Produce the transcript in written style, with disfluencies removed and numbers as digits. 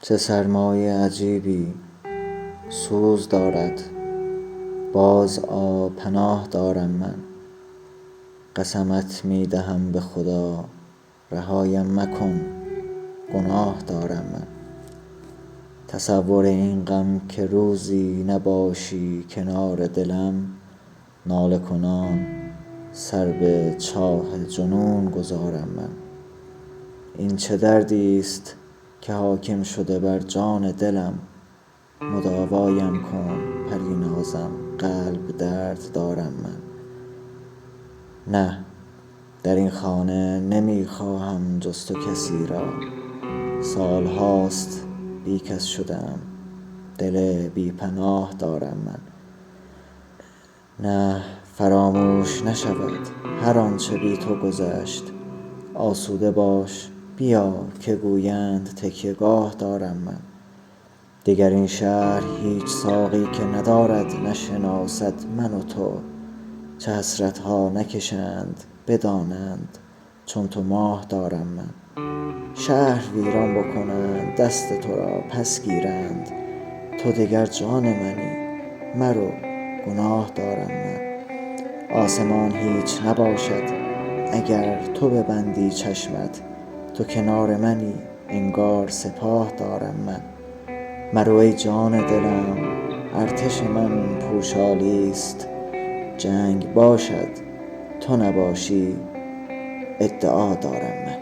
چه سرمای عجیبی سوز دارد، باز آ پناه دارم من. قسمت می دهم به خدا رهایم مکن، گناه دارم من. تصور این غم که روزی نباشی کنار دلم، ناله کنان سر به چاه جنون گذارم من. این چه دردی است که حاکم شده بر جان دلم، مداوایم کن پری نازم، قلب درد دارم من. نه، در این خانه نمی خواهم جز تو کسی را، سال هاست بی کس شدم، دل بی پناه دارم من. نه، فراموش نشود هر آنچه بی تو گذشت، آسوده باش بیا که گویند تکیه گاه دارم من. دگر این شهر هیچ ساقی که ندارد نشناسد من و تو، چه حسرت ها نکشند بدانند چون تو ماه دارم من. شهر ویران بکنند دست تو را پس گیرند، تو دگر جان منی مرو گناه دارم من. آسمان هیچ نباشد اگر تو ببندی چشمت، تو کنار منی انگار سپاه دارم من. مرو ای جان دلم ارتش من پوشالی است، جنگ باشد تو نباشی ادعا دارم من.